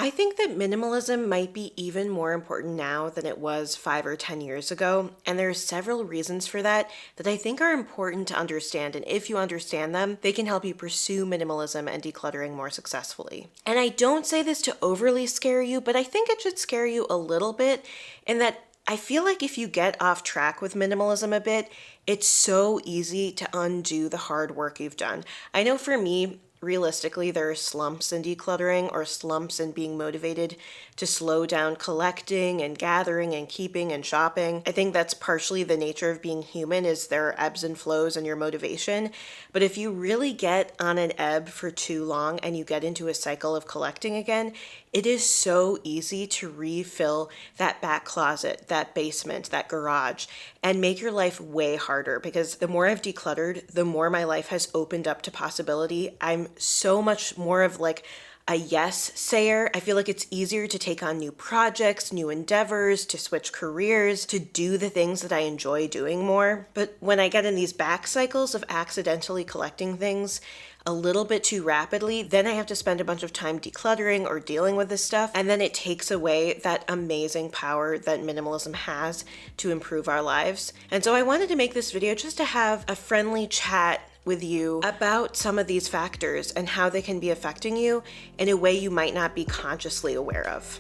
I think that minimalism might be even more important now than it was 5 or 10 years ago. And there are several reasons for that I think are important to understand. And if you understand them, they can help you pursue minimalism and decluttering more successfully. And I don't say this to overly scare you, but I think it should scare you a little bit in that I feel like if you get off track with minimalism a bit, it's so easy to undo the hard work you've done. I know for me, realistically, there are slumps in decluttering or slumps in being motivated to slow down collecting and gathering and keeping and shopping. I think that's partially the nature of being human is there are ebbs and flows in your motivation. But if you really get on an ebb for too long and you get into a cycle of collecting again, it is so easy to refill that back closet, that basement, that garage, and make your life way harder because the more I've decluttered, the more my life has opened up to possibility. I'm so much more of like a yes sayer. I feel like it's easier to take on new projects, new endeavors, to switch careers, to do the things that I enjoy doing more. But when I get in these back cycles of accidentally collecting things a little bit too rapidly, then I have to spend a bunch of time decluttering or dealing with this stuff. And then it takes away that amazing power that minimalism has to improve our lives. And so I wanted to make this video just to have a friendly chat with you about some of these factors and how they can be affecting you in a way you might not be consciously aware of.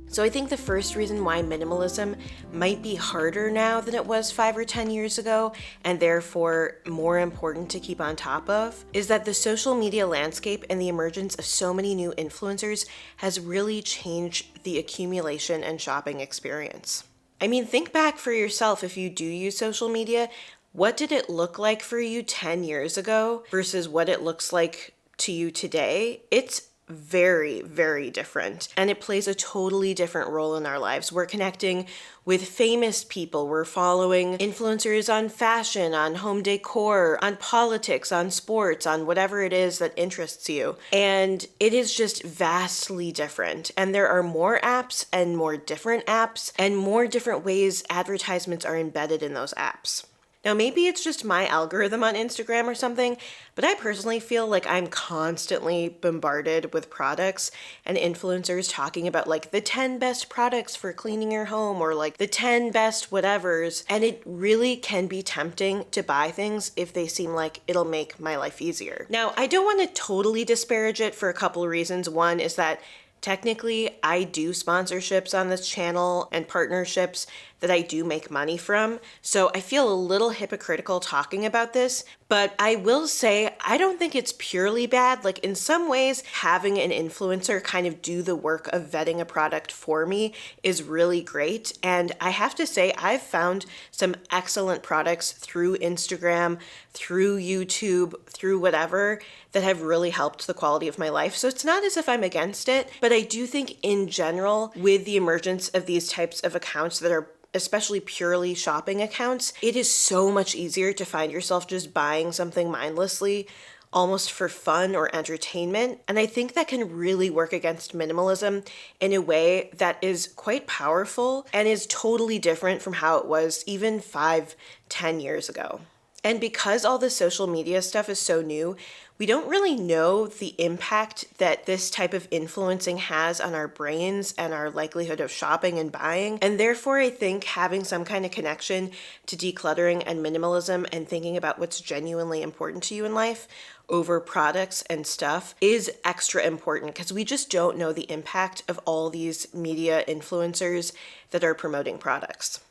So I think the first reason why minimalism might be harder now than it was 5 or 10 years ago, and therefore more important to keep on top of, is that the social media landscape and the emergence of so many new influencers has really changed the accumulation and shopping experience. I mean, think back for yourself if you do use social media. What did it look like for you 10 years ago versus what it looks like to you today? It's very, very different. And it plays a totally different role in our lives. We're connecting with famous people. We're following influencers on fashion, on home decor, on politics, on sports, on whatever it is that interests you. And it is just vastly different. And there are more apps and more different apps and more different ways advertisements are embedded in those apps. Now, maybe it's just my algorithm on Instagram or something, but I personally feel like I'm constantly bombarded with products and influencers talking about like the 10 best products for cleaning your home or like the 10 best whatevers. And it really can be tempting to buy things if they seem like it'll make my life easier. Now, I don't want to totally disparage it for a couple of reasons. One is that technically, I do sponsorships on this channel and partnerships that I do make money from. So I feel a little hypocritical talking about this, but I will say I don't think it's purely bad. Like in some ways, having an influencer kind of do the work of vetting a product for me is really great. And I have to say, I've found some excellent products through Instagram, through YouTube, through whatever that have really helped the quality of my life. So it's not as if I'm against it, but I do think in general, with the emergence of these types of accounts that are especially purely shopping accounts, it is so much easier to find yourself just buying something mindlessly, almost for fun or entertainment. And I think that can really work against minimalism in a way that is quite powerful and is totally different from how it was even 5-10 years ago. And because all the social media stuff is so new, we don't really know the impact that this type of influencing has on our brains and our likelihood of shopping and buying. And therefore, I think having some kind of connection to decluttering and minimalism and thinking about what's genuinely important to you in life over products and stuff is extra important because we just don't know the impact of all these media influencers that are promoting products.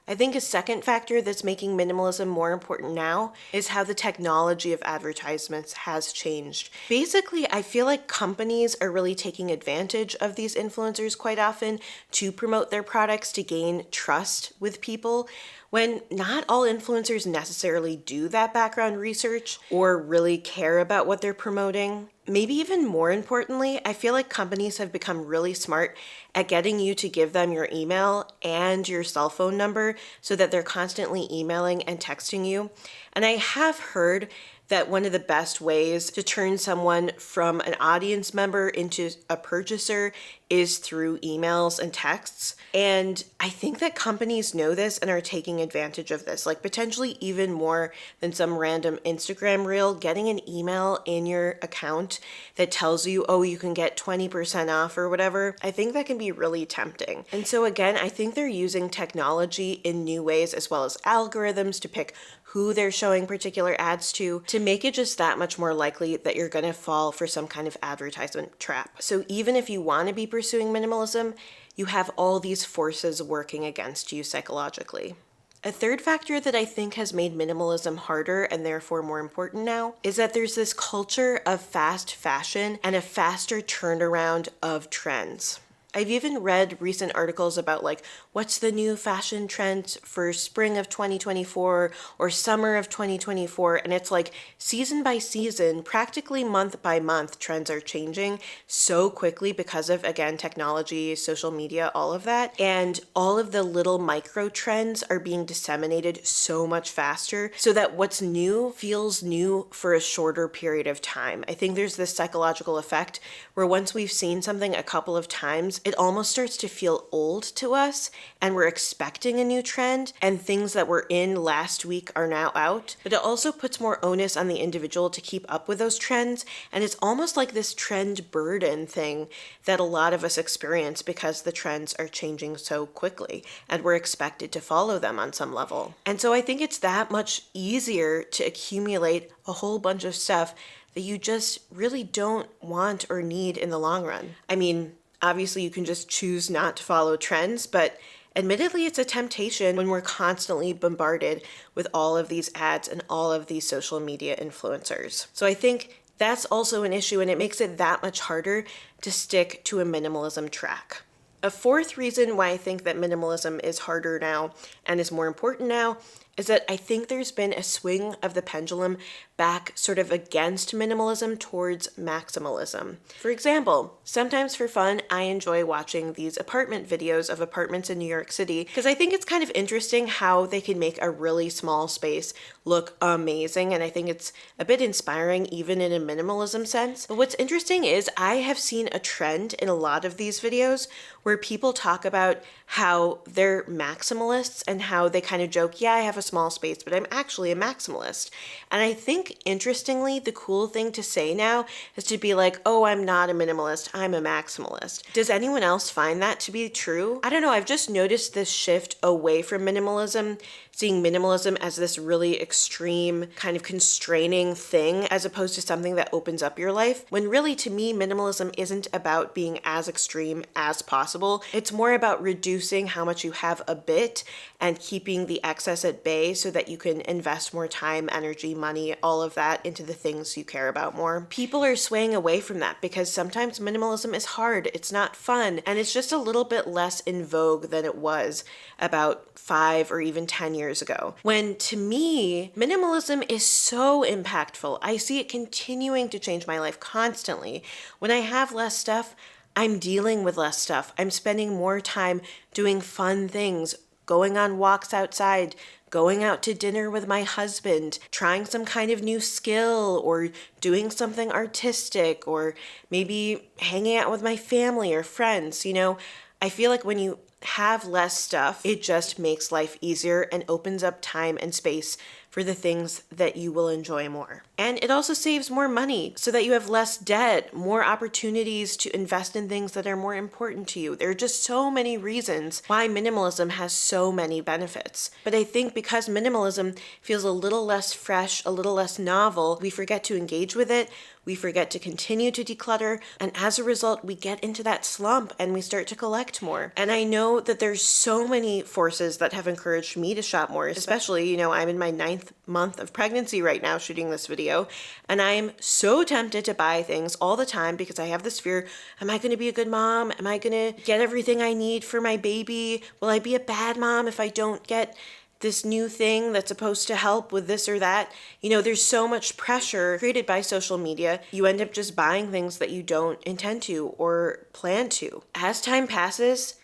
I think a second factor that's making minimalism more important now is how the technology of advertisements has changed. Basically, I feel like companies are really taking advantage of these influencers quite often to promote their products to gain trust with people, when not all influencers necessarily do that background research or really care about what they're promoting. Maybe even more importantly, I feel like companies have become really smart at getting you to give them your email and your cell phone number so that they're constantly emailing and texting you. And I have heard that one of the best ways to turn someone from an audience member into a purchaser is through emails and texts. And I think that companies know this and are taking advantage of this, like potentially even more than some random Instagram reel. Getting an email in your account that tells you, oh, you can get 20% off or whatever, I think that can be really tempting. And so again, I think they're using technology in new ways as well as algorithms to pick who they're showing particular ads to make it just that much more likely that you're going to fall for some kind of advertisement trap. So even if you want to be pursuing minimalism, you have all these forces working against you psychologically. A third factor that I think has made minimalism harder and therefore more important now is that there's this culture of fast fashion and a faster turnaround of trends. I've even read recent articles about like what's the new fashion trend for spring of 2024 or summer of 2024, and it's like season by season, practically month by month, trends are changing so quickly because of, again, technology, social media, all of that, and all of the little micro trends are being disseminated so much faster so that what's new feels new for a shorter period of time. I think there's this psychological effect where once we've seen something a couple of times, it almost starts to feel old to us and we're expecting a new trend, and things that were in last week are now out. But it also puts more onus on the individual to keep up with those trends, and it's almost like this trend burden thing that a lot of us experience because the trends are changing so quickly and we're expected to follow them on some level. And so I think it's that much easier to accumulate a whole bunch of stuff that you just really don't want or need in the long run. I mean, obviously, you can just choose not to follow trends, but admittedly, it's a temptation when we're constantly bombarded with all of these ads and all of these social media influencers. So I think that's also an issue, and it makes it that much harder to stick to a minimalism track. A fourth reason why I think that minimalism is harder now and is more important now is that I think there's been a swing of the pendulum back sort of against minimalism towards maximalism. For example, sometimes for fun, I enjoy watching these apartment videos of apartments in New York City because I think it's kind of interesting how they can make a really small space look amazing, and I think it's a bit inspiring even in a minimalism sense. But what's interesting is I have seen a trend in a lot of these videos where people talk about how they're maximalists and how they kind of joke, yeah, I have a small space, but I'm actually a maximalist. And I think, interestingly, the cool thing to say now is to be like, oh, I'm not a minimalist, I'm a maximalist. Does anyone else find that to be true? I don't know, I've just noticed this shift away from minimalism, seeing minimalism as this really extreme kind of constraining thing as opposed to something that opens up your life, when really to me minimalism isn't about being as extreme as possible. It's more about reducing how much you have a bit and keeping the excess at bay so that you can invest more time, energy, money, all of that into the things you care about more. People are swaying away from that because sometimes minimalism is hard, it's not fun, and it's just a little bit less in vogue than it was about 5 or even 10 years ago. When to me, minimalism is so impactful. I see it continuing to change my life constantly. When I have less stuff, I'm dealing with less stuff. I'm spending more time doing fun things, going on walks outside, going out to dinner with my husband, trying some kind of new skill, or doing something artistic, or maybe hanging out with my family or friends. You know, I feel like when you have less stuff, it just makes life easier and opens up time and space for the things that you will enjoy more. And it also saves more money so that you have less debt, more opportunities to invest in things that are more important to you. There are just so many reasons why minimalism has so many benefits. But I think because minimalism feels a little less fresh, a little less novel, we forget to engage with it, we forget to continue to declutter, and as a result, we get into that slump and we start to collect more. And I know that there's so many forces that have encouraged me to shop more, especially, you know, I'm in my 9th month of pregnancy right now shooting this video, and I'm so tempted to buy things all the time because I have this fear, am I going to be a good mom? Am I going to get everything I need for my baby? Will I be a bad mom if I don't get this new thing that's supposed to help with this or that? You know, there's so much pressure created by social media. You end up just buying things that you don't intend to or plan to. As time passes,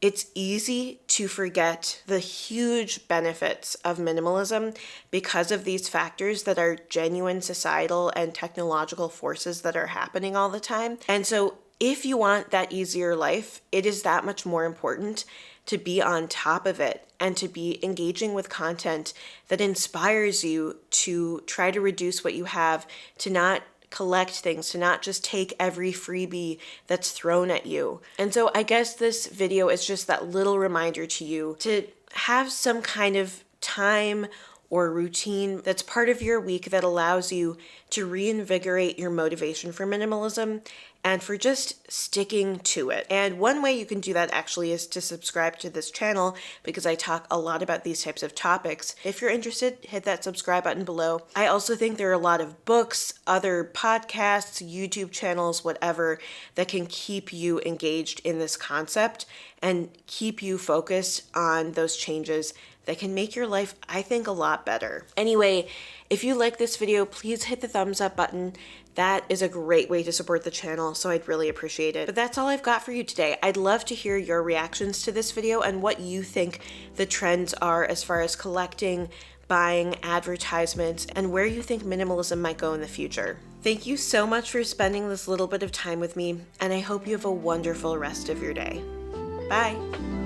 It's easy to forget the huge benefits of minimalism because of these factors that are genuine societal and technological forces that are happening all the time. And so if you want that easier life, it is that much more important to be on top of it and to be engaging with content that inspires you to try to reduce what you have, to not collect things, to not just take every freebie that's thrown at you. And so I guess this video is just that little reminder to you to have some kind of time or routine that's part of your week that allows you to reinvigorate your motivation for minimalism and for just sticking to it. And one way you can do that actually is to subscribe to this channel because I talk a lot about these types of topics. If you're interested, hit that subscribe button below. I also think there are a lot of books, other podcasts, YouTube channels, whatever, that can keep you engaged in this concept and keep you focused on those changes that can make your life, I think, a lot better. Anyway, if you like this video, please hit the thumbs up button. That is a great way to support the channel, so I'd really appreciate it. But that's all I've got for you today. I'd love to hear your reactions to this video and what you think the trends are as far as collecting, buying, advertisements, and where you think minimalism might go in the future. Thank you so much for spending this little bit of time with me, and I hope you have a wonderful rest of your day. Bye.